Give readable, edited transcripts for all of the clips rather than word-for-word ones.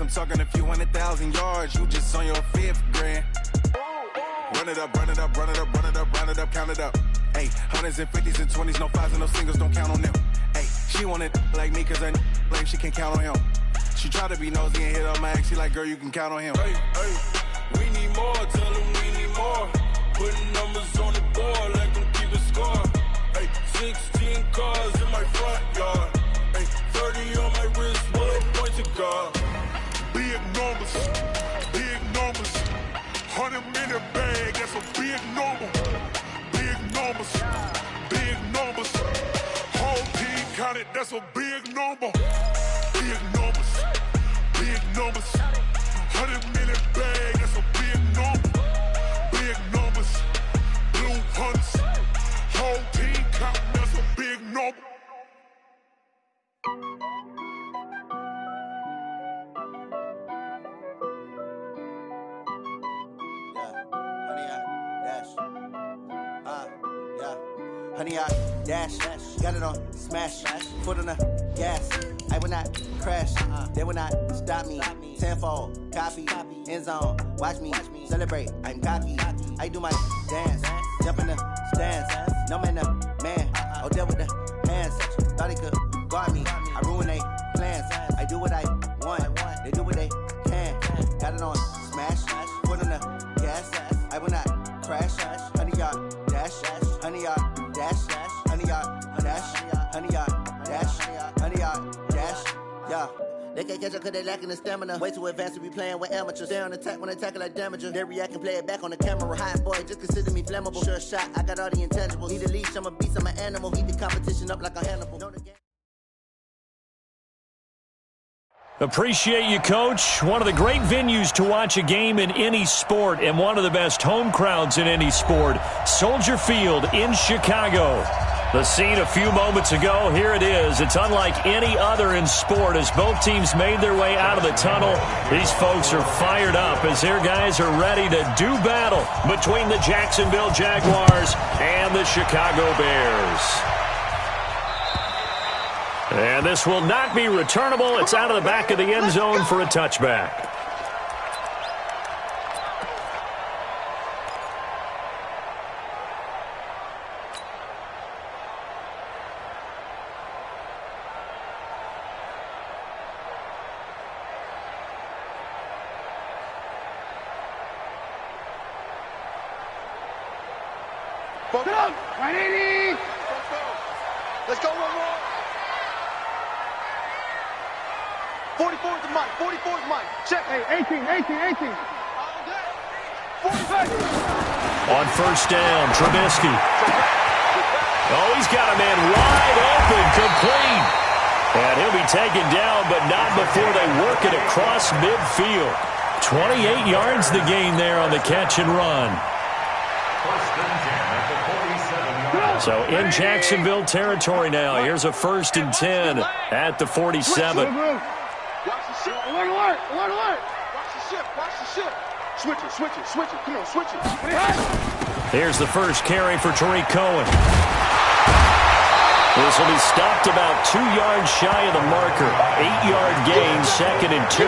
I'm talking a few 100,000 yards. You just on your 5th grand. Run it up, run it up, run it up, run it up, run it up, count it up. Hey, hundreds and 50s and 20s, no 5s and no singles, don't count on them. Hey, she want it like me, cause her like she can count on him. She try to be nosy and hit up my ex, she like, girl, you can count on him. Hey, hey, we need more, tell them we need more. Putting numbers on the board, like them keep a score. Hey, 16 cars in my front yard. Hey, 30 on my wrist, one point to guard. Big numbers, big numbers. 100 minute bag, that's a big number. Big numbers, big numbers. Whole team counted, that's a big number. Big numbers, big numbers. 100 minute bag, that's a big number. Big numbers, blue hunts. Whole team counting, that's a big number. Honey, I dash, got it on smash, foot on the gas. I will not crash, they will not stop me. Tenfold, copy, end zone, watch me celebrate. I'm cocky, I do my dance, jump in the stands. No man, the man, Odell with the hands. Thought he could guard me, I ruin they plans. I do what I want, they do what they can. Got it on smash, foot on the gas. I will not crash, honey, y'all dash, honey, y'all dash, honey, y'all dash, honey, y'all dash, honey, y'all dash, yeah. They can't catch up cause they lacking the stamina. Way too advanced to be playing with amateurs. Stay on attack when they tackle like damager. They react and play it back on the camera. Hot boy, just consider me flammable. Sure shot, I got all the intangibles. Need a leash, I'm a beast, I'm an animal. Heat the competition up like a Hannibal. Appreciate you, Coach. One of the great venues to watch a game in any sport and one of the best home crowds in any sport. Soldier Field in Chicago. The scene a few moments ago, here it is. It's unlike any other in sport as both teams made their way out of the tunnel. These folks are fired up as their guys are ready to do battle between the Jacksonville Jaguars and the Chicago Bears. And this will not be returnable. It's out of the back of the end zone for a touchback. Get up! 180! Let's go one more. 44 is the mic. 44 is the mic. Check. Hey, 18. 45. On first down, Trubisky. Oh, he's got a man wide open, complete. And he'll be taken down, but not before they work it across midfield. 28 yards the gain there on the catch and run. So in Jacksonville territory now. Here's a 1st and 10 at the 47. Watch the ship. Alert. Watch the ship. Switch it. Come on, switch it. Here's the first carry for Tariq Cohen. This will be stopped about 2 yards shy of the marker. 8-yard gain, 2nd and 2.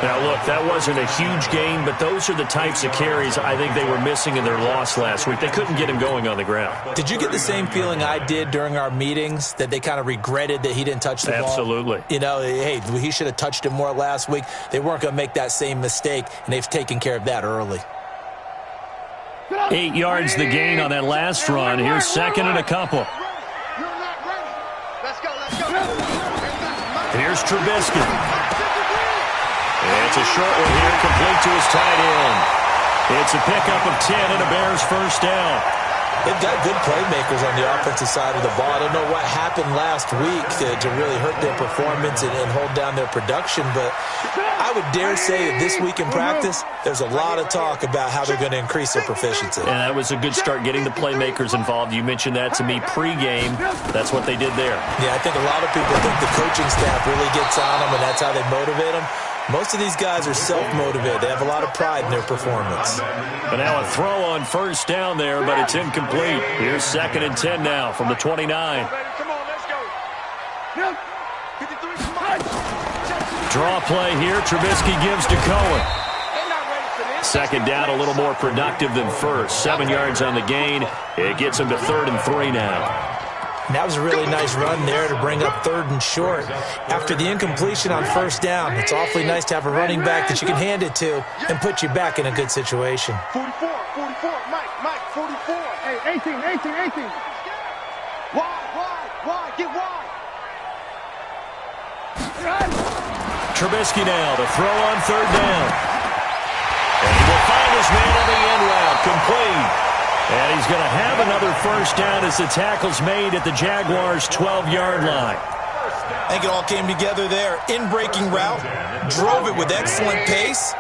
Now, look, that wasn't a huge gain, but those are the types of carries I think they were missing in their loss last week. They couldn't get him going on the ground. Did you get the same feeling I did during our meetings, that they kind of regretted that he didn't touch the ball? Absolutely. You know, hey, he should have touched it more last week. They weren't going to make that same mistake, and they've taken care of that early. 8 yards the gain on that last run. Here's 2nd and a couple. Here's Trubisky. It's a short one here, complete to his tight end. It's a pickup of 10 and a Bears first down. They've got good playmakers on the offensive side of the ball. I don't know what happened last week to really hurt their performance and hold down their production, but I would dare say that this week in practice, there's a lot of talk about how they're going to increase their proficiency. And that was a good start getting the playmakers involved. You mentioned that to me pregame. That's what they did there. Yeah, I think a lot of people think the coaching staff really gets on them, and that's how they motivate them. Most of these guys are self-motivated. They have a lot of pride in their performance. But now a throw on first down there, but it's incomplete. Here's 2nd and 10 now from the 29. Come on, let's go. 53, come on. Draw play here. Trubisky gives to Cohen. Second down, a little more productive than first. 7 yards on the gain. It gets him to 3rd and 3 now. And that was a really nice run there to bring up 3rd and short. After the incompletion on first down, it's awfully nice to have a running back that you can hand it to and put you back in a good situation. 44, Mike, 44. Hey, 18. Wide, get wide. Trubisky now to throw on 3rd down. And he will find his man on the end route, complete. And he's going to have another first down as the tackle's made at the Jaguars' 12-yard line. I think it all came together there. In-breaking route, drove it with excellent pace.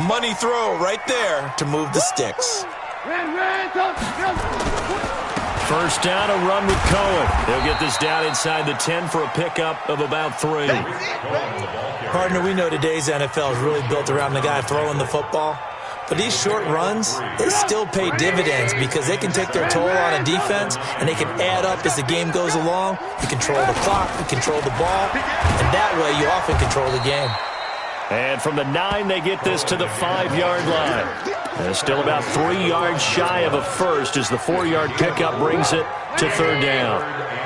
Money throw right there to move the sticks. First down, a run with Cohen. He'll get this down inside the 10 for a pickup of about 3. Partner, we know today's NFL is really built around the guy throwing the football. But these short runs, they still pay dividends because they can take their toll on a defense and they can add up as the game goes along. You control the clock, you control the ball, and that way you often control the game. And from the 9, they get this to the 5-yard line. And still about 3 yards shy of a first as the 4-yard pickup brings it to 3rd down.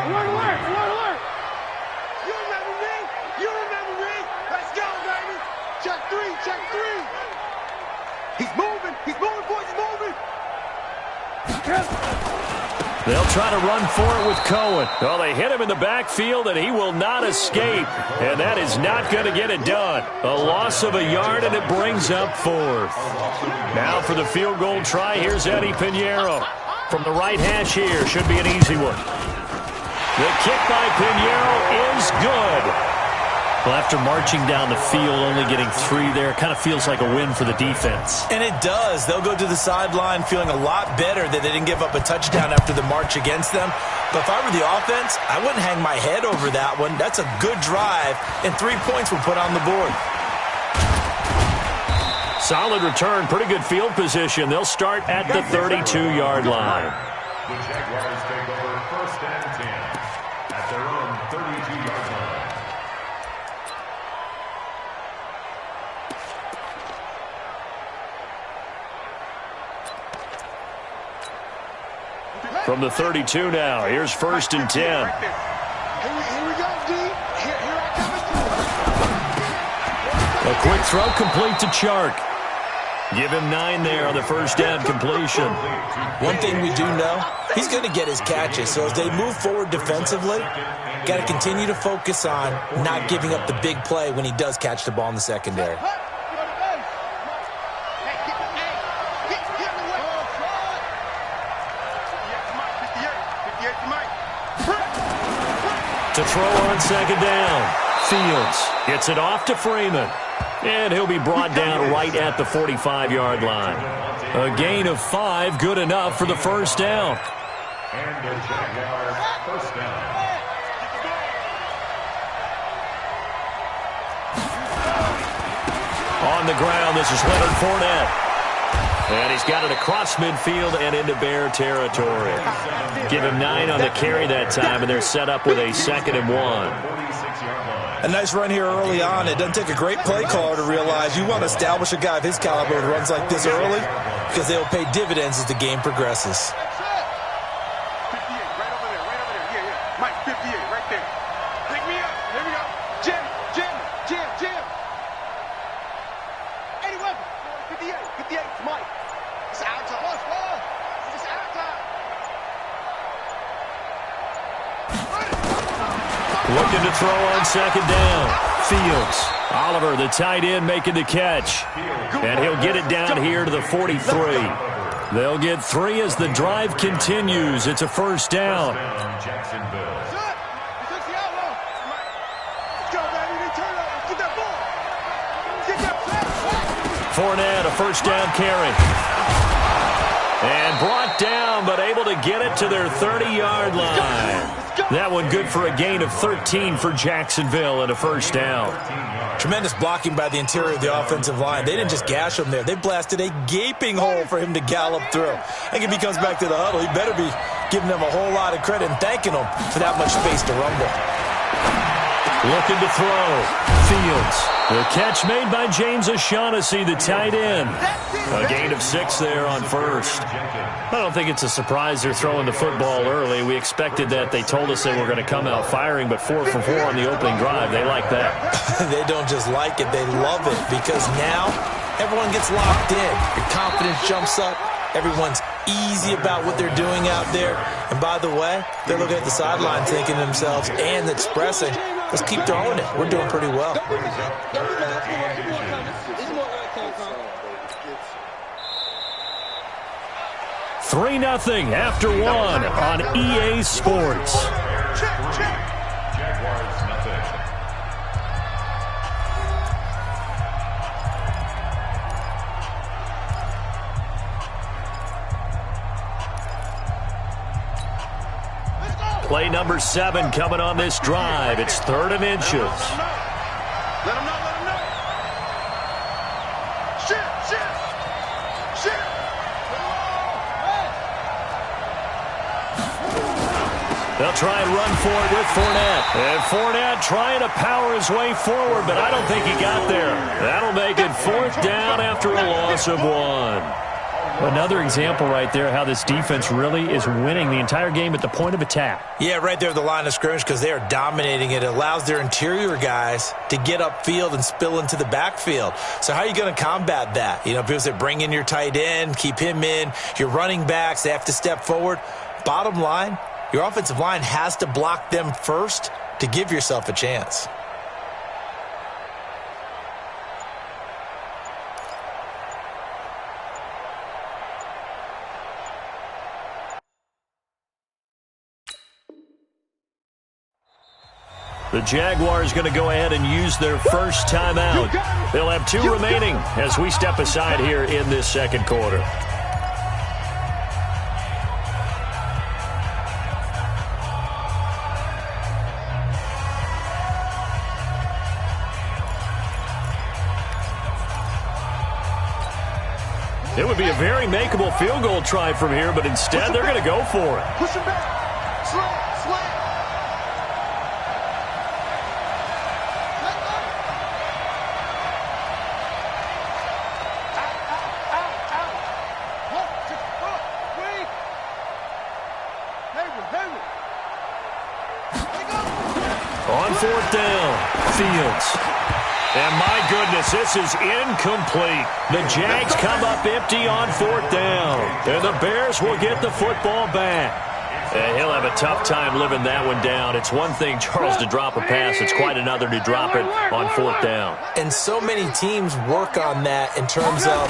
Alert. You remember me. Let's go, baby. Check 3. He's moving, boys, he's moving. They'll try to run for it with Cohen. Well, they hit him in the backfield, and he will not escape. And that is not going to get it done. A loss of a yard, and it brings up 4th. Now for the field goal try, here's Eddie Pinheiro. From the right hash here, should be an easy one. The kick by Pinheiro is good. Well, after marching down the field, only getting 3 there, kind of feels like a win for the defense. And it does. They'll go to the sideline feeling a lot better that they didn't give up a touchdown after the march against them. But if I were the offense, I wouldn't hang my head over that one. That's a good drive, and 3 points were put on the board. Solid return, pretty good field position. They'll start at the 32-yard line. The Jaguars take over 1st and 10 at their own 32-yard line. From the 32 now, here's 1st and 10. Here we go, D. Here I come. A quick throw complete to Chark. Give him 9 there on the first down completion. One thing we do know, he's going to get his catches. So as they move forward defensively, got to continue to focus on not giving up the big play when he does catch the ball in the secondary. To throw on 2nd down. Fields gets it off to Freeman. And he'll be brought down right at the 45-yard line. A gain of 5, good enough for the first down. And the Jaguars' first down. On the ground, this is Leonard Fournette. And he's got it across midfield and into Bear territory. Give him 9 on the carry that time, and they're set up with a 2nd and 1. A nice run here early on. It doesn't take a great play caller to realize you want to establish a guy of his caliber who runs like this early because they'll pay dividends as the game progresses. 58, right over there. Yeah. Mike, 58, right there. Pick me up. Here we go. Jim. 81. 58, Mike. It's our time. It's our time. Looking to throw on 2nd down. Fields. Oliver, the tight end, making the catch. And he'll get it down here to the 43. They'll get 3 as the drive continues. It's a first down. Fournette, a first down carry. And brought down, but able to get it to their 30-yard line. That one good for a gain of 13 for Jacksonville and a first down. Tremendous blocking by the interior of the offensive line. They didn't just gash him there. They blasted a gaping hole for him to gallop through. I think if he comes back to the huddle, he better be giving them a whole lot of credit and thanking them for that much space to rumble. Looking to throw. Fields. The catch made by James O'Shaughnessy, the tight end. A gain of 6 there on first. I don't think it's a surprise they're throwing the football early. We expected that. They told us they were going to come out firing, but 4 for 4 on the opening drive. They like that. They don't just like it, they love it, because now everyone gets locked in. Your confidence jumps up. Everyone's easy about what they're doing out there. And by the way, they're looking at the sideline thinking to themselves and expressing, let's keep throwing it. We're doing pretty well. 3-0 after 1 on EA Sports. Jaguars nothing. Play number 7 coming on this drive. It's 3rd and inches. Let him know. Shit. They'll try and run for it with Fournette. And Fournette trying to power his way forward, but I don't think he got there. That'll make it 4th down after a loss of 1. Another example right there how this defense really is winning the entire game at the point of attack. Yeah, right there at the line of scrimmage, because they are dominating it. It allows their interior guys to get upfield and spill into the backfield. So how are you going to combat that? You know, people say bring in your tight end, keep him in. Your running backs, they have to step forward. Bottom line, your offensive line has to block them first to give yourself a chance. The Jaguars going to go ahead and use their first timeout. They'll have 2 remaining as we step aside here in this second quarter. It would be a very makeable field goal try from here, but instead they're going to go for it. Push him back. Slant. On 4th down, Fields. And my goodness, this is incomplete. The Jags come up empty on 4th down. And the Bears will get the football back. And he'll have a tough time living that one down. It's one thing, Charles, to drop a pass. It's quite another to drop it on 4th down. And so many teams work on that in terms of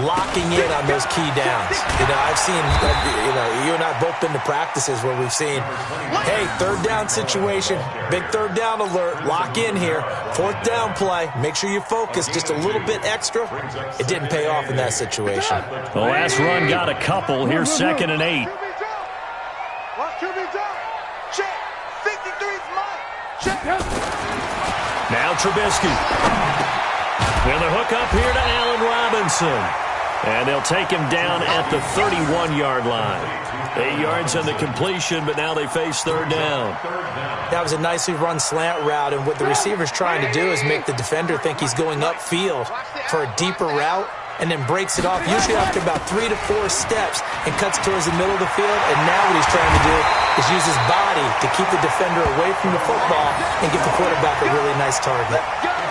locking in on those key downs. You know, I've seen, you and I both been to practices where we've seen, hey, 3rd down situation, big 3rd down alert, lock in here, 4th down play, make sure you focus just a little bit extra. It didn't pay off in that situation. The last run got a couple. Here's 2nd and 8. Check. 53's mine. Check. Now Trubisky. And the hook up here to Allen Robinson. And they'll take him down at the 31-yard line. 8 yards on the completion, but now they face 3rd down. That was a nicely run slant route, and what the receiver's trying to do is make the defender think he's going upfield for a deeper route, and then breaks it off, usually after about 3 to 4 steps, and cuts towards the middle of the field. And now what he's trying to do is use his body to keep the defender away from the football and give the quarterback a really nice target.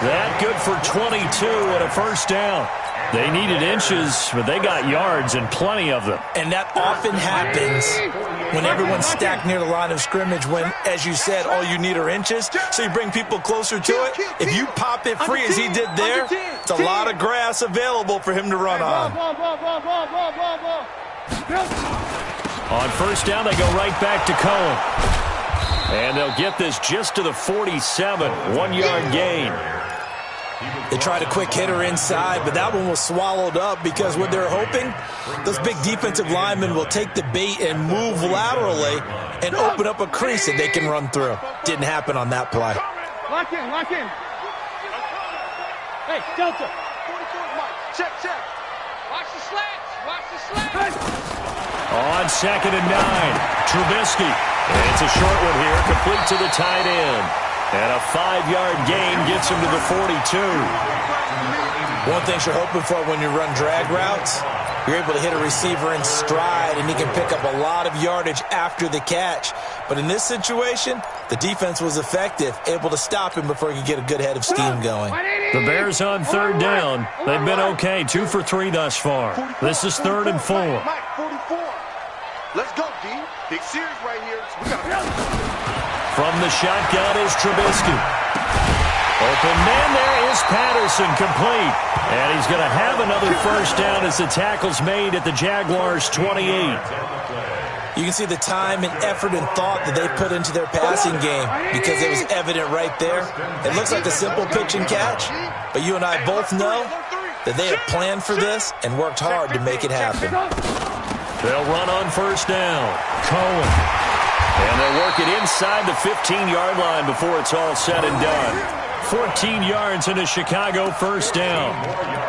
That good for 22 and a 1st down. They needed inches, but they got yards and plenty of them. And that often happens when everyone's stacked near the line of scrimmage when, as you said, all you need are inches. So you bring people closer to it. If you pop it free as he did there, it's a lot of grass available for him to run on. On 1st down, they go right back to Cohen. And they'll get this just to the 47, 1-yard gain. They tried a quick hitter inside, but that one was swallowed up because what they're hoping, those big defensive linemen will take the bait and move laterally and open up a crease that they can run through. Didn't happen on that play. Lock in. Hey, Delta. 42's mine. Check. Watch the slats. On 2nd and 9, Trubisky. And it's a short one here, complete to the tight end. And a 5-yard gain gets him to the 42. One thing you're hoping for when you run drag routes, you're able to hit a receiver in stride, and he can pick up a lot of yardage after the catch. But in this situation, the defense was effective, able to stop him before he could get a good head of steam going. The Bears on 3rd down. They've been okay, 2 for 3 thus far. This is 3rd and 4. Mike, 44. Let's go, D. Big series right here. From the shotgun is Trubisky. Open man there is Patterson, complete. And he's going to have another first down as the tackle's made at the Jaguars' 28. You can see the time and effort and thought that they put into their passing game because it was evident right there. It looks like a simple pitch and catch, but you and I both know that they have planned for this and worked hard to make it happen. They'll run on first down. Cohen. And they'll work it inside the 15-yard line before it's all said and done. 14 yards in a Chicago first down.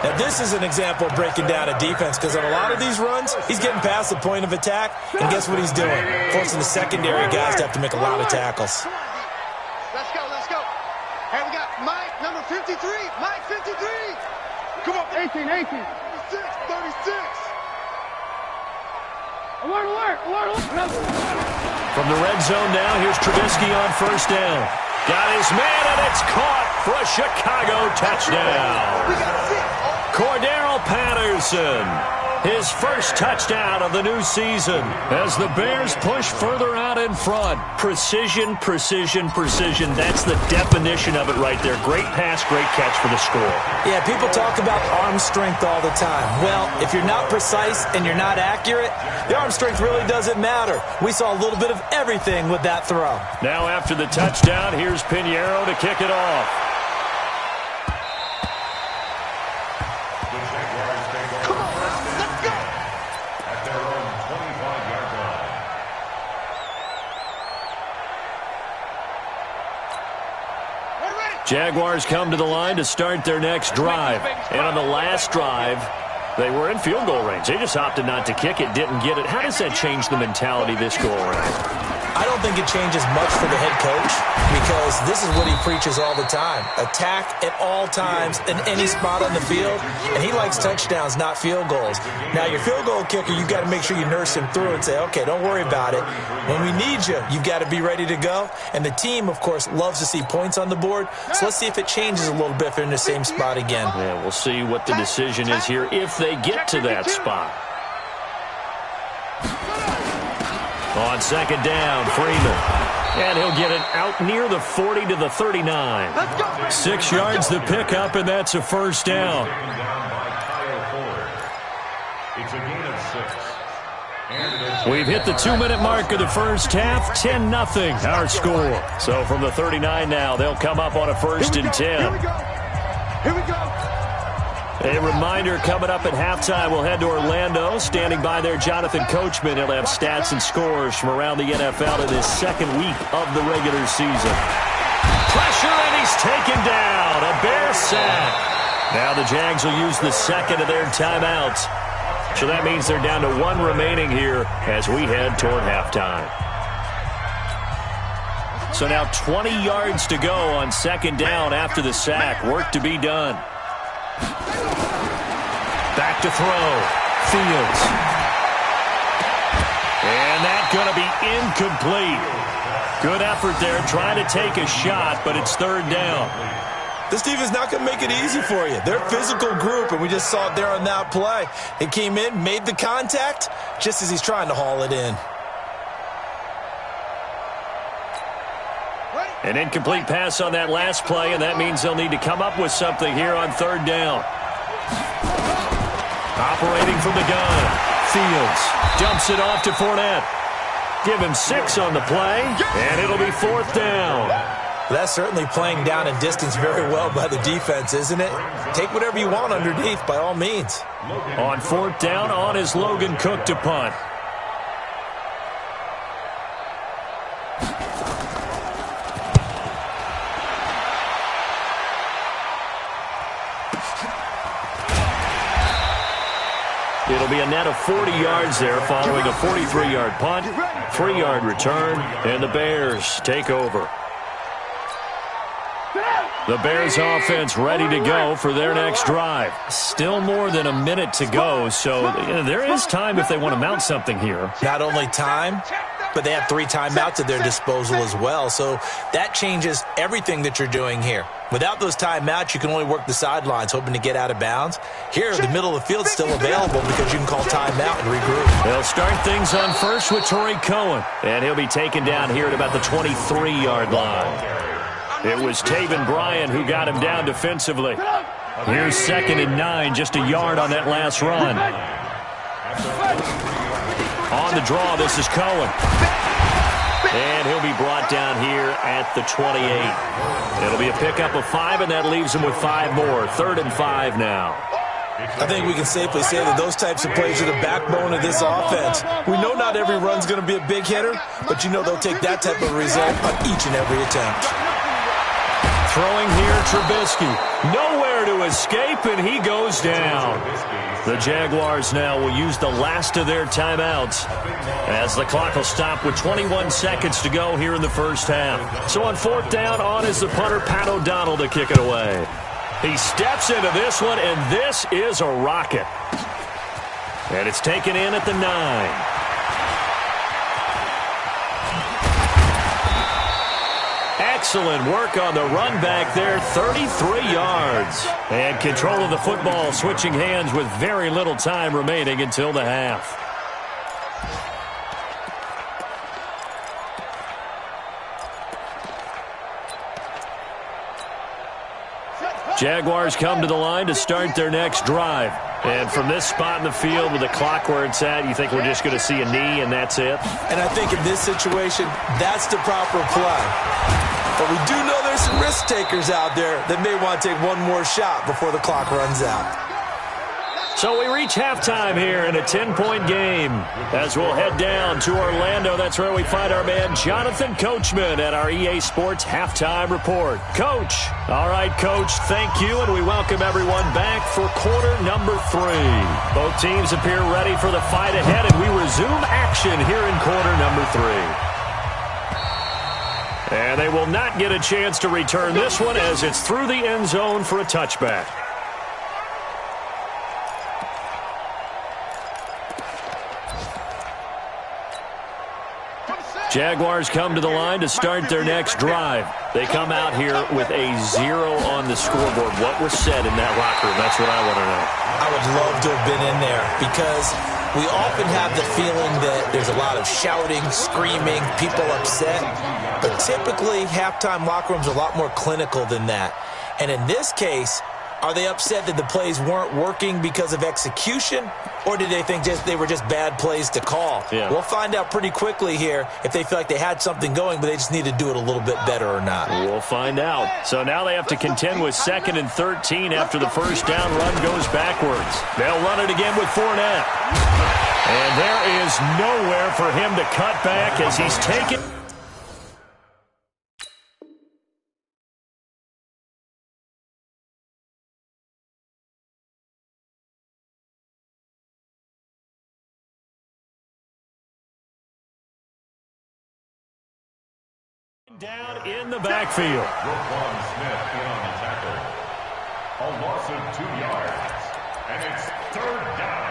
Now, this is an example of breaking down a defense because on a lot of these runs, he's getting past the point of attack, and guess what he's doing? Forcing the secondary guys to have to make a lot of tackles. Let's go, let's go. Hey, we got Mike, number 53. Mike, 53. Come on. 18. 36. Alert. From the red zone now, here's Trubisky on first down. Got his man, and it's caught for a Chicago touchdown. Cordero Patterson, his first touchdown of the new season as the Bears push further out in front. Precision, precision, precision. That's the definition of it right there. Great pass, great catch for the score. Yeah, people talk about arm strength all the time. Well, if you're not precise and you're not accurate, the arm strength really doesn't matter. We saw a little bit of everything with that throw. Now after the touchdown, here's Pinheiro to kick it off. Jaguars come to the line to start their next drive. And on the last drive, they were in field goal range. They just opted not to kick it, didn't get it. How does that change the mentality this go around? I don't think it changes much for the head coach because this is what he preaches all the time. Attack at all times in any spot on the field, and he likes touchdowns, not field goals. Now, your field goal kicker, you've got to make sure you nurse him through and say, okay, don't worry about it. When we need you, you've got to be ready to go. And the team, of course, loves to see points on the board, so let's see if it changes a little bit if they're in the same spot again. Yeah, we'll see what the decision is here if they get to that spot. On second down, Freeman. And he'll get it out near the 40 to the 39. 6 yards the pickup, and that's a first down. It's a gain of 6. We've hit the 2-minute mark of the first half, 10-0 our score. So from the 39 now, they'll come up on a 1st and 10. Here we go. A reminder, coming up at halftime, we'll head to Orlando. Standing by there, Jonathan Coachman. He'll have stats and scores from around the NFL in his second week of the regular season. Pressure, and he's taken down. A Bear sack. Now the Jags will use the second of their timeouts. So that means they're down to 1 remaining here as we head toward halftime. So now 20 yards to go on second down after the sack. Work to be done. Back to throw. Fields. And that's going to be incomplete. Good effort there, trying to take a shot, but it's 3rd down. This defense is not going to make it easy for you. They're a physical group, and we just saw it there on that play. It came in, made the contact, just as he's trying to haul it in. An incomplete pass on that last play, and that means they'll need to come up with something here on 3rd down. Operating from the gun. Fields dumps it off to Fournette. Give him 6 on the play, and it'll be 4th down. That's certainly playing down and distance very well by the defense, isn't it? Take whatever you want underneath, by all means. On 4th down, on is Logan Cook to punt. It'll be a net of 40 yards there following a 43-yard punt, 3-yard return, and the Bears take over. The Bears offense ready to go for their next drive. Still more than a minute to go, so there is time if they want to mount something here. Not only time, but they have 3 timeouts at their disposal as well, so that changes everything that you're doing here. Without those timeouts, you can only work the sidelines, hoping to get out of bounds. Here, the middle of the field is still available because you can call timeout and regroup. They'll start things on first with Torrey Cohen, and he'll be taken down here at about the 23-yard line. It was Taven Bryan who got him down defensively. Here's 2nd and 9, just a yard on that last run. On the draw, this is Cohen. And he'll be brought down here at the 28. It'll be a pickup of 5, and that leaves him with 5 more. 3rd and 5 now. I think we can safely say that those types of plays are the backbone of this offense. We know not every run's going to be a big hitter, but you know they'll take that type of result on each and every attempt. Throwing here, Trubisky. Nowhere to escape, and he goes down. The Jaguars now will use the last of their timeouts as the clock will stop with 21 seconds to go here in the first half. So on 4th down, on is the punter, Pat O'Donnell, to kick it away. He steps into this one, and this is a rocket. And it's taken in at the 9. Excellent work on the run back there, 33 yards. And control of the football, switching hands with very little time remaining until the half. Jaguars come to the line to start their next drive. And from this spot in the field with the clock where it's at, you think we're just going to see a knee and that's it? And I think in this situation, that's the proper play. But we do know there's some risk takers out there that may want to take one more shot before the clock runs out. So we reach halftime here in a 10-point game. As we'll head down to Orlando, that's where we find our man Jonathan Coachman at our EA Sports Halftime Report. Coach. All right, Coach, thank you, and we welcome everyone back for quarter number 3. Both teams appear ready for the fight ahead, and we resume action here in quarter number 3. And they will not get a chance to return this one as it's through the end zone for a touchback. Jaguars come to the line to start their next drive. They come out here with a 0 on the scoreboard. What was said in that locker room? That's what I want to know. I would love to have been in there because we often have the feeling that there's a lot of shouting, screaming, people upset. But typically, halftime locker rooms are a lot more clinical than that. And in this case, are they upset that the plays weren't working because of execution, or did they think they were just bad plays to call? Yeah. We'll find out pretty quickly here if they feel like they had something going, but they just need to do it a little bit better or not. We'll find out. So now they have to contend with 2nd and 13 after the first down run goes backwards. They'll run it again with Fournette. And there is nowhere for him to cut back as he's taken. Down in the backfield. Roquan Smith in on the tackle. A loss of 2 yards. And it's 3rd down.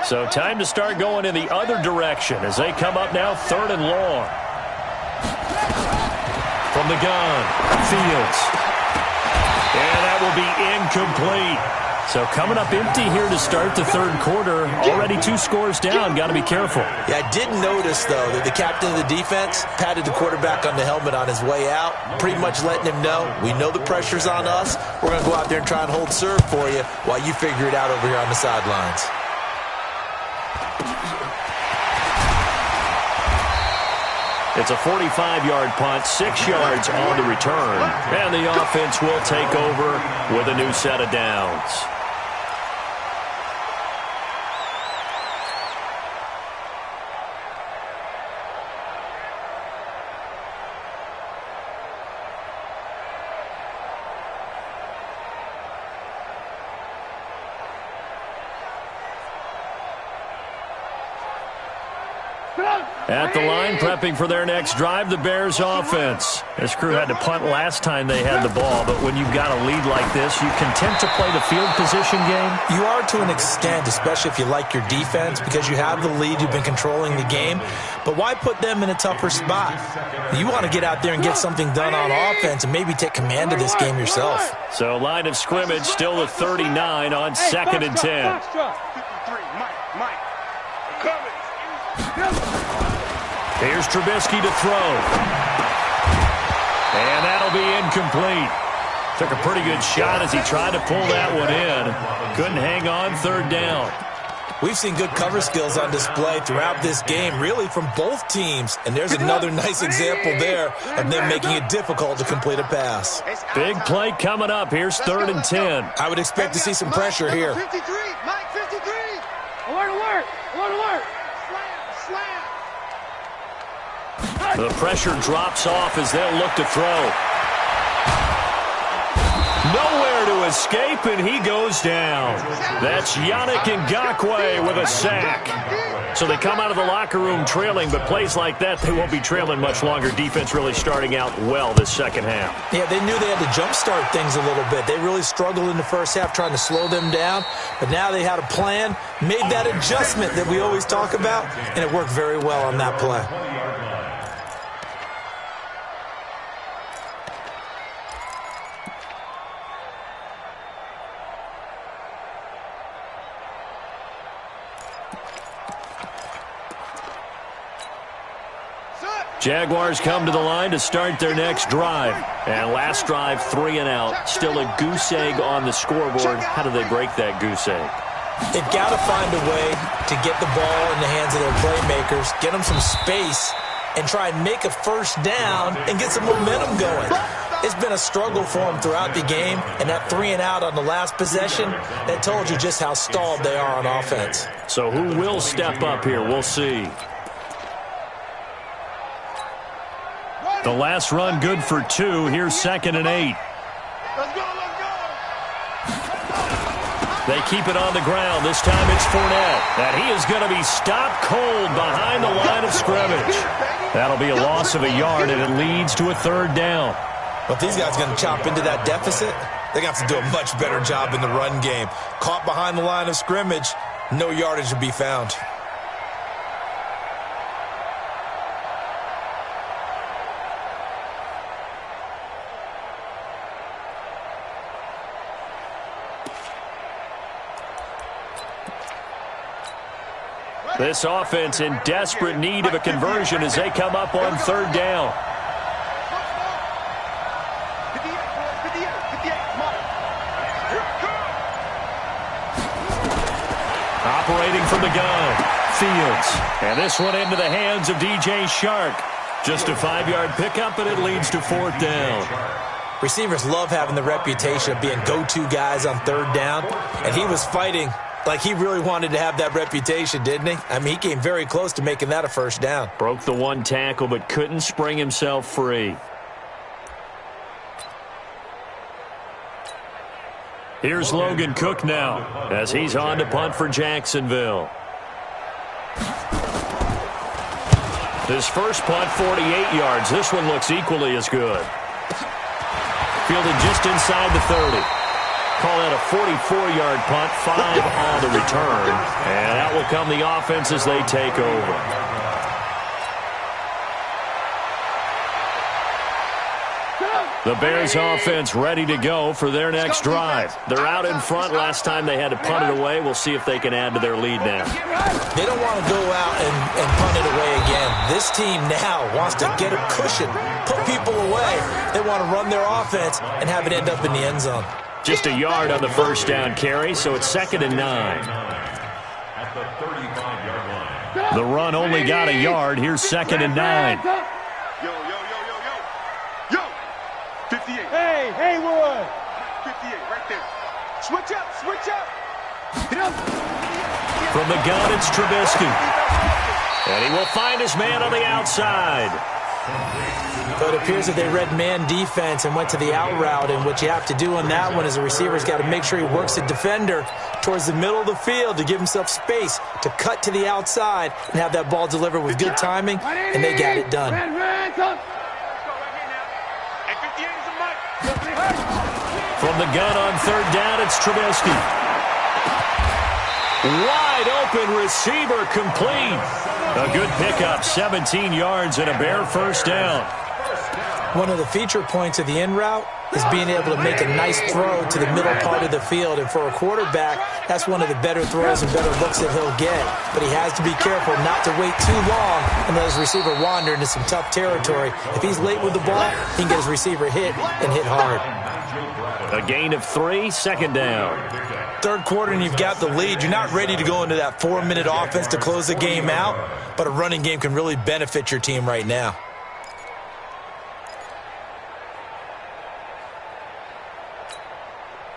So time to start going in the other direction as they come up now 3rd and long. From the gun, Fields. And that will be incomplete. So coming up empty here to start the 3rd quarter. Already 2 scores down. Got to be careful. Yeah, I did notice, though, that the captain of the defense patted the quarterback on the helmet on his way out, pretty much letting him know, we know the pressure's on us. We're going to go out there and try and hold serve for you while you figure it out over here on the sidelines. It's a 45-yard punt, 6 yards on the return. And the offense will take over with a new set of downs. At the line, prepping for their next drive, the Bears offense. This crew had to punt last time they had the ball, but when you've got a lead like this, you content to play the field position game? You are to an extent, especially if you like your defense, because you have the lead, you've been controlling the game. But why put them in a tougher spot? You want to get out there and get something done on offense and maybe take command of this game yourself. So line of scrimmage still at 39 on 2nd and 10. Here's Trubisky to throw. And that'll be incomplete. Took a pretty good shot as he tried to pull that one in. Couldn't hang on 3rd down. We've seen good cover skills on display throughout this game, really from both teams. And there's another nice example there of them making it difficult to complete a pass. Big play coming up. Here's 3rd and 10. I would expect to see some pressure here. 53, Mike 53. Alert, alert, alert, alert. Slam, slam. The pressure drops off as they'll look to throw. Nowhere to escape, and he goes down. That's Yannick Ngakoue with a sack. So they come out of the locker room trailing, but plays like that, they won't be trailing much longer. Defense really starting out well this second half. Yeah, they knew they had to jumpstart things a little bit. They really struggled in the first half trying to slow them down, but now they had a plan, made that adjustment that we always talk about, and it worked very well on that play. Jaguars come to the line to start their next drive. And last drive, 3 and out. Still a goose egg on the scoreboard. How do they break that goose egg? They've got to find a way to get the ball in the hands of their playmakers, get them some space, and try and make a first down and get some momentum going. It's been a struggle for them throughout the game, and that 3 and out on the last possession, that told you just how stalled they are on offense. So who will step up here? We'll see. The last run good for 2. Here's 2nd and 8. Let's go, let's go. They keep it on the ground. This time it's Fournette. And he is going to be stopped cold behind the line of scrimmage. That'll be a loss of a yard, and it leads to a 3rd down. But these guys are going to chop into that deficit. They're going to have to do a much better job in the run game. Caught behind the line of scrimmage, no yardage to be found. This offense in desperate need of a conversion as they come up on 3rd down. Operating from the gun, Fields. And this one into the hands of DJ Shark. Just a 5-yard pickup, and it leads to 4th down. Receivers love having the reputation of being go-to guys on 3rd down, and he was fighting like he really wanted to have that reputation, didn't he? I mean, he came very close to making that a first down. Broke the 1 tackle, but couldn't spring himself free. Here's Logan Cook now as he's on to punt for Jacksonville. His first punt, 48 yards. This one looks equally as good. Fielded just inside the 30. Call that a 44-yard punt, 5 on the return. And that will come the offense as they take over. The Bears offense ready to go for their next drive. They're out in front. Last time they had to punt it away. We'll see if they can add to their lead now. They don't want to go out and punt it away again. This team now wants to get a cushion, put people away. They want to run their offense and have it end up in the end zone. Just a yard on the first down carry, so it's 2nd and 9. At the 35-yard line. The run only got a yard. Here's 2nd and 9. Yo, yo, yo, yo, yo. Yo. 58. Hey, Haywood. 58, right there. Switch up, switch up. Get up. From the gun, it's Trubisky. And he will find his man on the outside. So it appears that they read man defense and went to the out route, and what you have to do on that one is the receiver's got to make sure he works the defender towards the middle of the field to give himself space to cut to the outside and have that ball delivered with good timing, and they got it done. From the gun on third down, it's Trubisky. Wide open receiver complete. A good pickup, 17 yards and a Bear first down. One of the feature points of the in route is being able to make a nice throw to the middle part of the field. And for a quarterback, that's one of the better throws and better looks that he'll get. But he has to be careful not to wait too long and let his receiver wander into some tough territory. If he's late with the ball, he can get his receiver hit and hit hard. A gain of 3, second down. Third quarter and you've got the lead. You're not ready to go into that 4-minute offense to close the game out, but a running game can really benefit your team right now.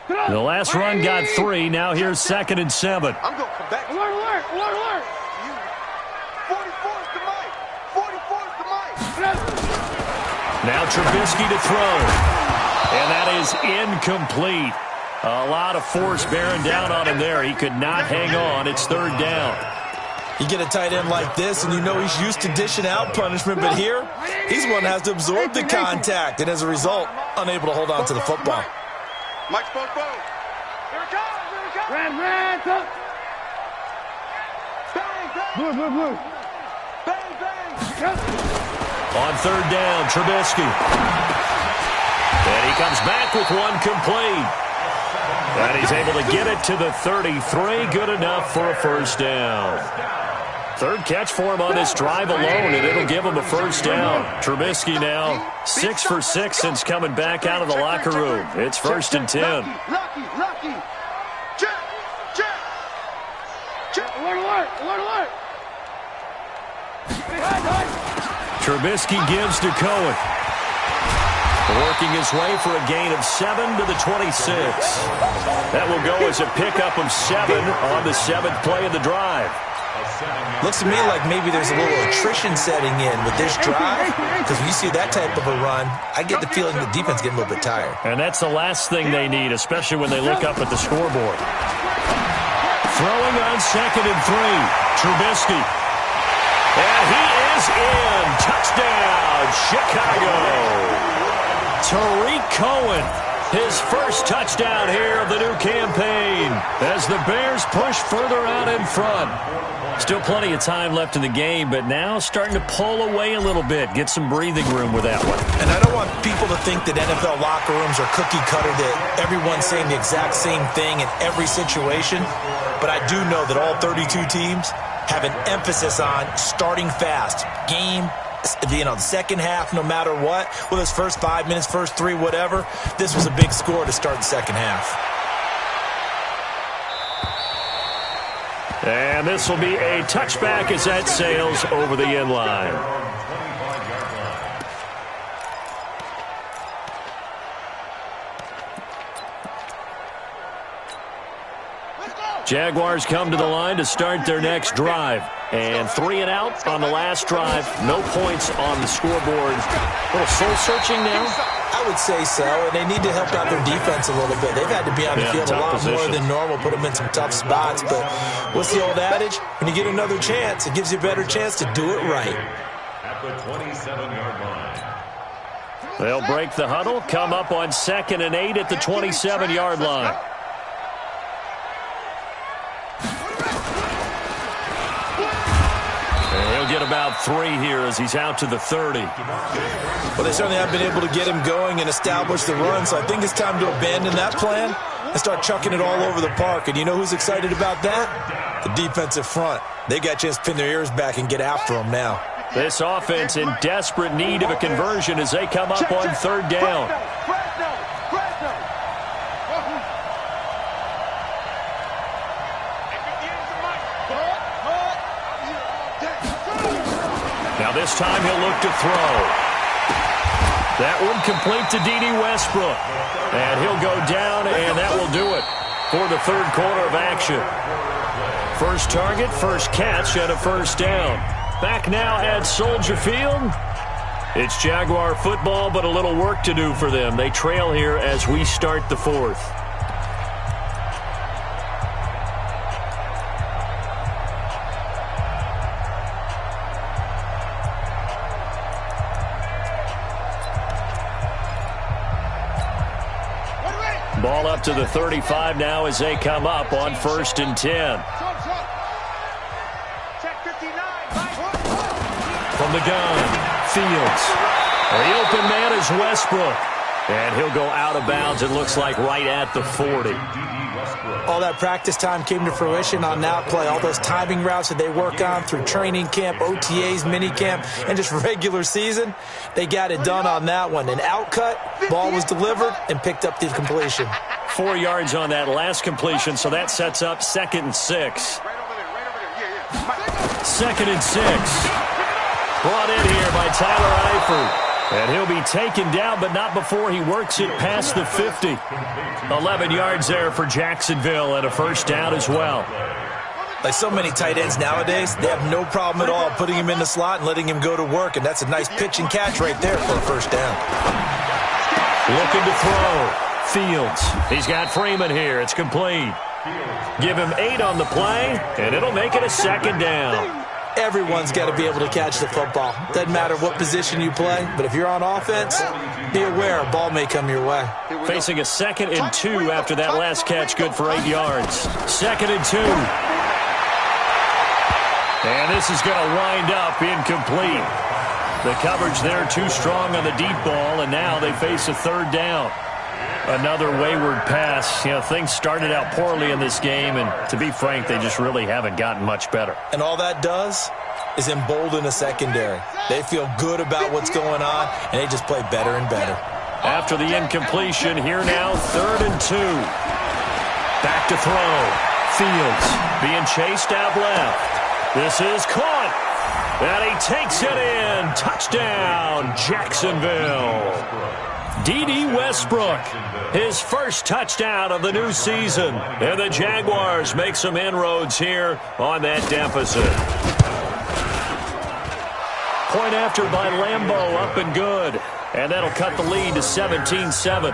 The last run got 3. Now here's 2nd and 7. I'm going to come back. Alert. 44's to Mike. 44's to Mike. Now Trubisky to throw. And that is incomplete. A lot of force bearing down on him there. He could not hang on. It's third down. You get a tight end like this, and you know he's used to dishing out punishment, but here, he's one that has to absorb the contact, and as a result, unable to hold on to the football. Mike's both. Here it comes. Red, up. Bang. Blue. Bang. On third down, Trubisky. And he comes back with one complete. And he's able to get it to the 33. Good enough for a first down. Third catch for him on this drive alone, and it'll give him a first down. Trubisky now 6 for 6 since coming back out of the locker room. It's 1st and 10. Lucky. Check. Alert. Trubisky gives to Cohen. Working his way for a gain of 7 to the 26. That will go as a pickup of 7 on the 7th play of the drive. Looks to me like maybe there's a little attrition setting in with this drive, because when you see that type of a run, I get the feeling the defense getting a little bit tired. And that's the last thing they need, especially when they look up at the scoreboard. Throwing on 2nd and 3, Trubisky. And he is in. Touchdown, Chicago. Tariq Cohen, his first touchdown here of the new campaign as the Bears push further out in front. Still plenty of time left in the game, but now starting to pull away a little bit, get some breathing room with that one. And I don't want people to think that NFL locker rooms are cookie cutter, that everyone's saying the exact same thing in every situation, but I do know that all 32 teams have an emphasis on starting fast. The second half, no matter what, whether it's first 5 minutes, first 3, whatever, this was a big score to start the second half. And this will be a touchback as that sails over the end line. Jaguars come to the line to start their next drive. And 3 and out on the last drive. No points on the scoreboard. A little soul-searching now? I would say so, and they need to help out their defense a little bit. They've had to be on the field a lot more than normal, put them in some tough spots. But what's the old adage? When you get another chance, it gives you a better chance to do it right. At the 27-yard line. They'll break the huddle, come up on 2nd and 8 at the 27-yard line. He'll get about 3 here as he's out to the 30. Well, they certainly have been able to get him going and establish the run, so I think it's time to abandon that plan and start chucking it all over the park. And you know who's excited about that? The defensive front. They got a chance to pin their ears back and get after him now. This offense in desperate need of a conversion as they come up on 3rd down. Now this time he'll look to throw. That one complete to D.D. Westbrook. And he'll go down, and that will do it for the 3rd quarter of action. First target, first catch, and a first down. Back now at Soldier Field. It's Jaguar football, but a little work to do for them. They trail here as we start the fourth. Ball up to the 35 now as they come up on 1st and 10. From the gun, Fields. The open man is Westbrook. And he'll go out of bounds, it looks like, right at the 40. All that practice time came to fruition on that play. All those timing routes that they work on through training camp, OTAs, minicamp, and just regular season, they got it done on that one. An outcut, ball was delivered, and picked up the completion. 4 yards on that last completion, so that sets up 2nd and 6. 2nd and 6. Brought in here by Tyler Eifert. And he'll be taken down, but not before he works it past the 50. 11 yards there for Jacksonville and a 1st down as well. Like so many tight ends nowadays, they have no problem at all putting him in the slot and letting him go to work, and that's a nice pitch and catch right there for a 1st down. Looking to throw. Fields. He's got Freeman here. It's complete. Give him 8 on the play, and it'll make it a 2nd down. Everyone's got to be able to catch the football. Doesn't matter what position you play, but if you're on offense, be aware a ball may come your way. Facing a 2nd and 2 after that last catch, good for 8 yards. 2nd and 2. And this is going to wind up incomplete. The coverage there too strong on the deep ball, and now they face a 3rd down. Another wayward pass. You know, things started out poorly in this game, and to be frank, they just really haven't gotten much better. And all that does is embolden a secondary. They feel good about what's going on, and they just play better and better. After the incompletion, here now, 3rd and 2. Back to throw. Fields being chased out left. This is caught. And he takes it in. Touchdown, Jacksonville. D.D. Westbrook, his 1st touchdown of the new season. And the Jaguars make some inroads here on that deficit. Point after by Lambeau, up and good. And that'll cut the lead to 17-7.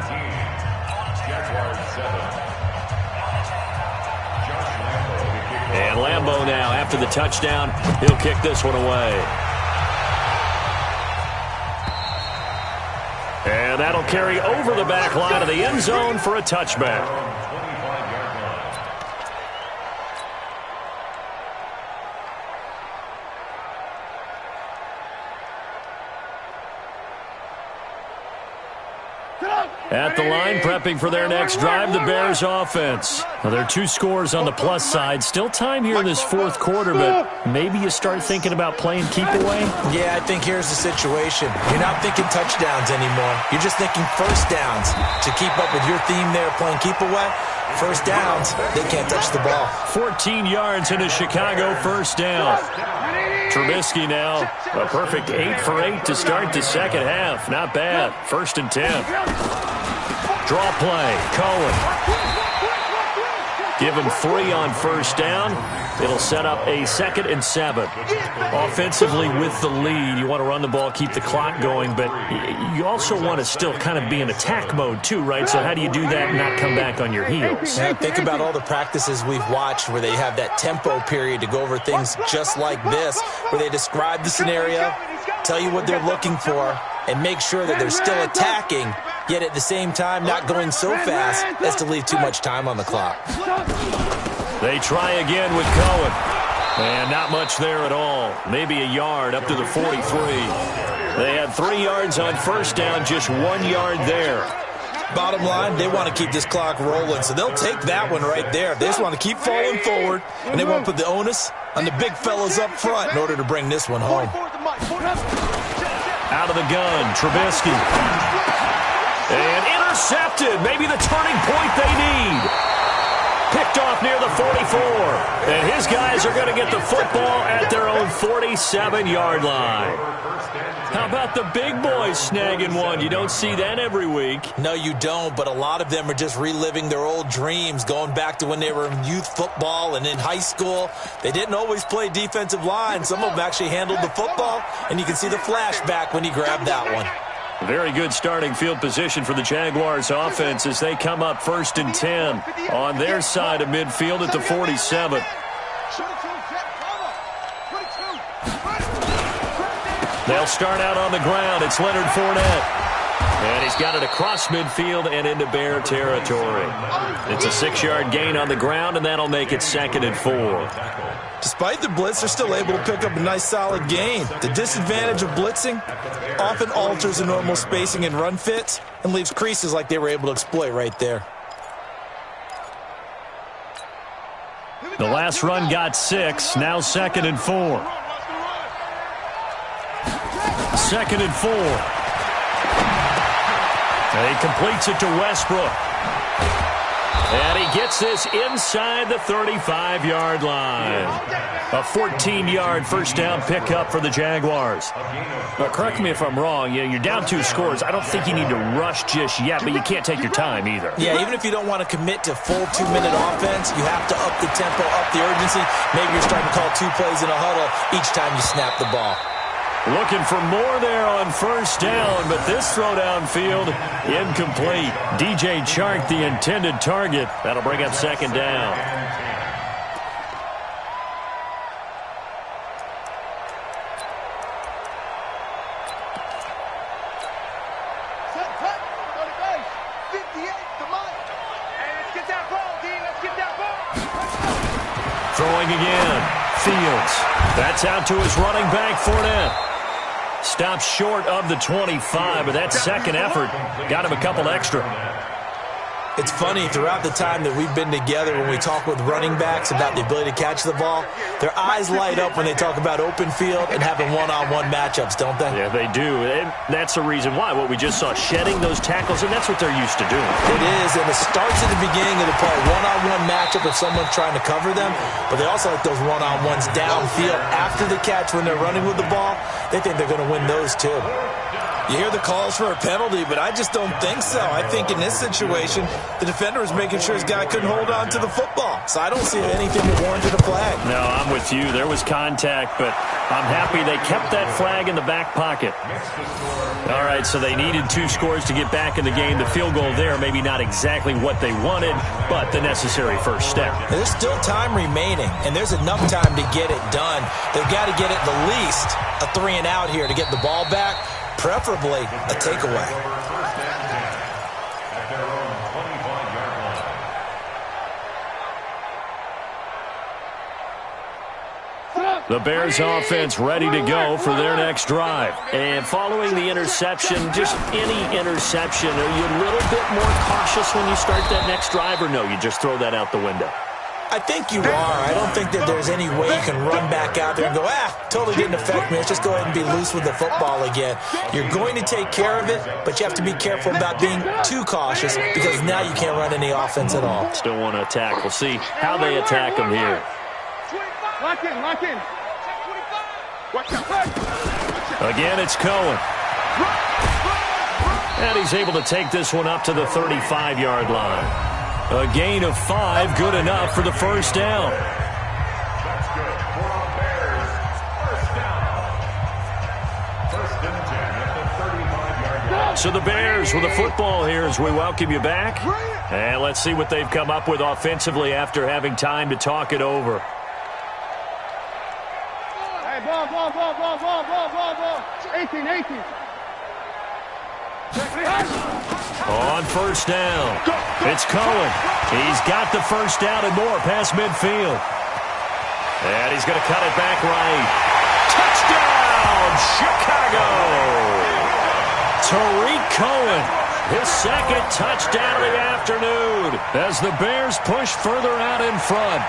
And Lambeau now, after the touchdown, he'll kick this one away. And that'll carry over the back line of the end zone for a touchback. At the line, prepping for their next drive, the Bears offense. Well, there are 2 scores on the plus side. Still time here in this 4th quarter, but maybe you start thinking about playing keep away? Yeah, I think here's the situation. You're not thinking touchdowns anymore. You're just thinking 1st downs. To keep up with your theme there, playing keep away, 1st downs, they can't touch the ball. 14 yards into Chicago, 1st down. Trubisky now, a perfect 8 for 8 to start the 2nd half. Not bad. 1st and 10. Draw play. Cohen. Give him 3 on 1st down. It'll set up a 2nd and 7. Offensively with the lead, you want to run the ball, keep the clock going, but you also want to still kind of be in attack mode too, right? So how do you do that and not come back on your heels? Yeah, think about all the practices we've watched where they have that tempo period to go over things just like this, where they describe the scenario, tell you what they're looking for, and make sure that they're still attacking, yet at the same time not going so fast as to leave too much time on the clock. They try again with Cohen. And not much there at all. Maybe a yard up to the 43. They had 3 yards on 1st down, just 1 yard there. Bottom line, they want to keep this clock rolling, so they'll take that one right there. They just want to keep falling forward, and they won't put the onus on the big fellas up front in order to bring this one home. Out of the gun, Trubisky. And intercepted. Maybe the turning point they need. Picked off near the 44. And his guys are going to get the football at their own 47-yard line. How about the big boys snagging one? You don't see that every week. No, you don't, but a lot of them are just reliving their old dreams, going back to when they were in youth football and in high school. They didn't always play defensive line. Some of them actually handled the football, and you can see the flashback when he grabbed that one. Very good starting field position for the Jaguars offense as they come up 1st and 10 on their side of midfield at the 47. They'll start out on the ground. It's Leonard Fournette. And he's got it across midfield and into Bear territory. It's a 6-yard gain on the ground, and that'll make it 2nd and 4. Despite the blitz, they're still able to pick up a nice solid gain. The disadvantage of blitzing often alters the normal spacing and run fits and leaves creases like they were able to exploit right there. The last run got 6. Now 2nd and 4. 2nd and 4. And he completes it to Westbrook. And he gets this inside the 35-yard line. A 14-yard first down pickup for the Jaguars. Correct me if I'm wrong. You're down 2 scores. I don't think you need to rush just yet, but you can't take your time either. Yeah, even if you don't want to commit to full 2-minute offense, you have to up the tempo, up the urgency. Maybe you're starting to call 2 plays in a huddle each time you snap the ball. Looking for more there on first down, but this throw downfield, incomplete. DJ Chark, the intended target. That'll bring up 2nd down. Throwing again. Fields. That's out to his running back, Fournette. Stops short of the 25, but that second effort got him a couple extra. It's funny, throughout the time that we've been together, when we talk with running backs about the ability to catch the ball, their eyes light up when they talk about open field and having one-on-one matchups, don't they? Yeah, they do. And that's the reason why. What we just saw, shedding those tackles, and that's what they're used to doing. It is, and it starts at the beginning of the play. One-on-one matchup if someone's trying to cover them, but they also like those one-on-ones downfield after the catch when they're running with the ball. They think they're going to win those too. You hear the calls for a penalty, but I just don't think so. I think in this situation, the defender was making sure his guy couldn't hold on to the football. So I don't see anything that warranted a flag. No, I'm with you. There was contact, but I'm happy they kept that flag in the back pocket. All right, so they needed 2 scores to get back in the game. The field goal there, maybe not exactly what they wanted, but the necessary first step. There's still time remaining, and there's enough time to get it done. They've got to get at the least a 3-and-out here to get the ball back. Preferably a takeaway. The Bears offense ready to go for their next drive. And following the interception, just any interception, are you a little bit more cautious when you start that next drive, or no, you just throw that out the window? I think you are. I don't think that there's any way you can run back out there and go, totally didn't affect me. Let's just go ahead and be loose with the football again. You're going to take care of it, but you have to be careful about being too cautious because now you can't run any offense at all. Still want to attack. We'll see how they attack them here. Lock in, lock in. Again, it's Cohen. And he's able to take this one up to the 35-yard line. A gain of 5, good enough for the first down. That's good for our Bears. First down. 1st and 10 at the 35-yard line. So the Bears with the football here as we welcome you back. And let's see what they've come up with offensively after having time to talk it over. Hey, ball. 18. On first down, it's Cohen. He's got the first down and more past midfield. And he's going to cut it back right. Touchdown, Chicago! Tariq Cohen, his 2nd touchdown of the afternoon as the Bears push further out in front.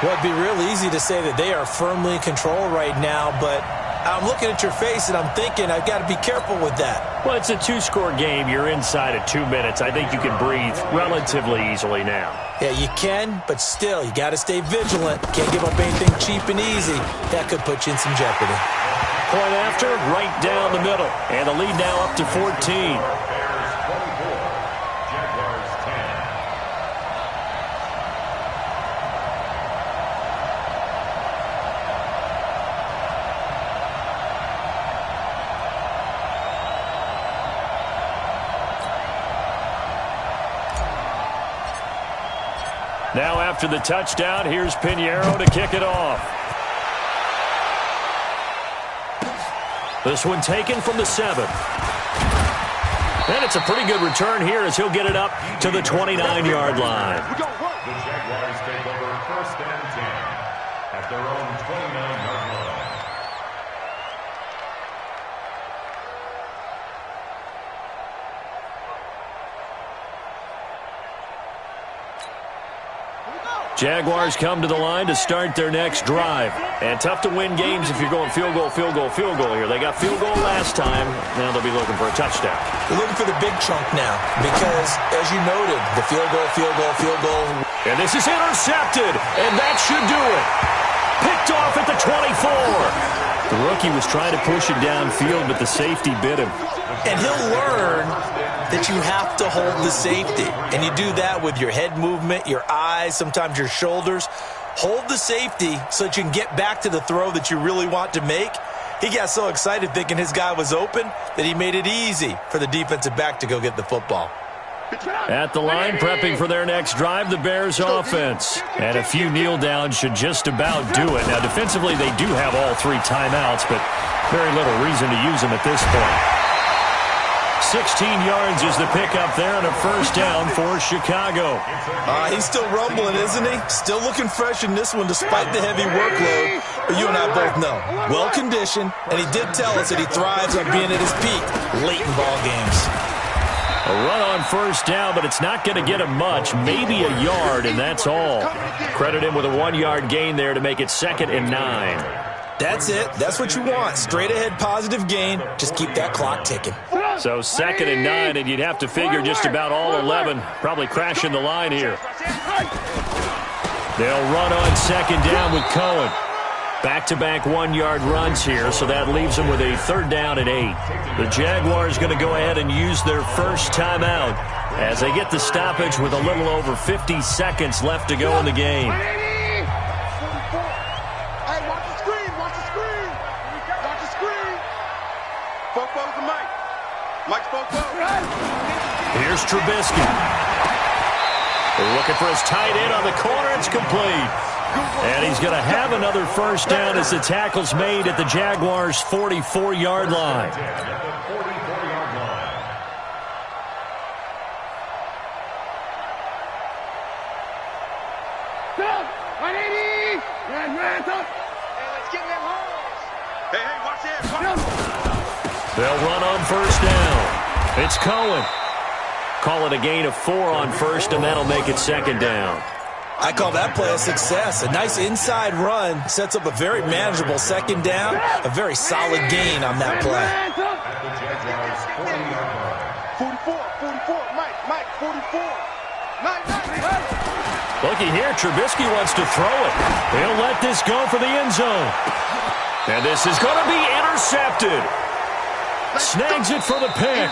Well, it'd be real easy to say that they are firmly in control right now, but I'm looking at your face and I'm thinking I've got to be careful with that. Well, it's a 2-score game. You're inside of 2 minutes. I think you can breathe relatively easily now. Yeah, you can, but still, you got to stay vigilant. Can't give up anything cheap and easy. That could put you in some jeopardy. Point after, right down the middle. And the lead now up to 14. Now after the touchdown, here's Pinheiro to kick it off. This one taken from the 7. And it's a pretty good return here as he'll get it up to the 29-yard line. The Jaguars take over 1st and 10 at their own 29-yard line. Jaguars come to the line to start their next drive. And tough to win games if you're going field goal, field goal, field goal here. They got field goal last time. Now they'll be looking for a touchdown. They're looking for the big chunk now because, as you noted, the field goal, field goal, field goal. And this is intercepted, and that should do it. Picked off at the 24. The rookie was trying to push it downfield, but the safety bit him. And he'll learn that you have to hold the safety. And you do that with your head movement, your eyes, sometimes your shoulders. Hold the safety so that you can get back to the throw that you really want to make. He got so excited thinking his guy was open that he made it easy for the defensive back to go get the football. At the line, prepping for their next drive, the Bears offense. And a few kneel downs should just about do it. Now, defensively, they do have all 3 timeouts, but very little reason to use them at this point. 16 yards is the pickup there and a first down for Chicago. He's still rumbling, isn't he? Still looking fresh in this one despite the heavy workload. But you and I both know, well-conditioned, and he did tell us that he thrives on being at his peak late in ball games. A run on first down, but it's not going to get him much. Maybe a yard, and that's all. Credit him with a 1-yard gain there to make it 2nd and 9. That's it. That's what you want. Straight ahead positive gain. Just keep that clock ticking. So 2nd and 9, and you'd have to figure just about all 11 probably crashing the line here. They'll run on 2nd down with Cohen. Back-to-back 1-yard runs here, so that leaves them with a 3rd down and 8. The Jaguars going to go ahead and use their first timeout as they get the stoppage with a little over 50 seconds left to go in the game. Here's Trubisky. They're looking for his tight end on the corner. It's complete. And he's going to have another first down as the tackle's made at the Jaguars' 44-yard line. They'll run on first down. It's Cohen. Call it a gain of 4 on first, and that'll make it 2nd down. I call that play a success. A nice inside run sets up a very manageable 2nd down. A very solid gain on that play. 44, Mike, 44. Looky here, Trubisky wants to throw it. He'll let this go for the end zone. And this is going to be intercepted. Snags it for the pick.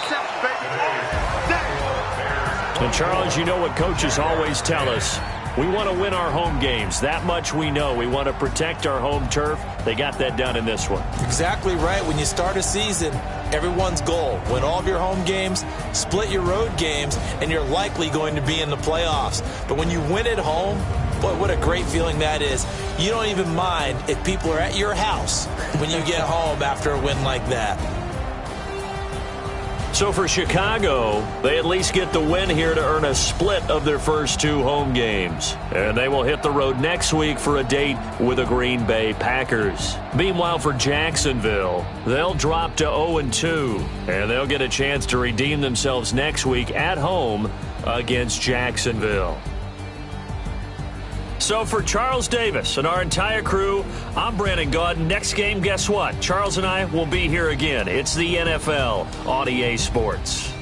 And Charles, you know what coaches always tell us. We want to win our home games. That much we know. We want to protect our home turf. They got that done in this one. Exactly right. When you start a season, everyone's goal, win all of your home games, split your road games, and you're likely going to be in the playoffs. But when you win at home, boy, what a great feeling that is. You don't even mind if people are at your house when you get home after a win like that. So for Chicago, they at least get the win here to earn a split of their first 2 home games. And they will hit the road next week for a date with the Green Bay Packers. Meanwhile, for Jacksonville, they'll drop to 0-2. And they'll get a chance to redeem themselves next week at home against Jacksonville. So for Charles Davis and our entire crew, I'm Brandon Gaudin. Next game, guess what? Charles and I will be here again. It's the NFL on EA Sports.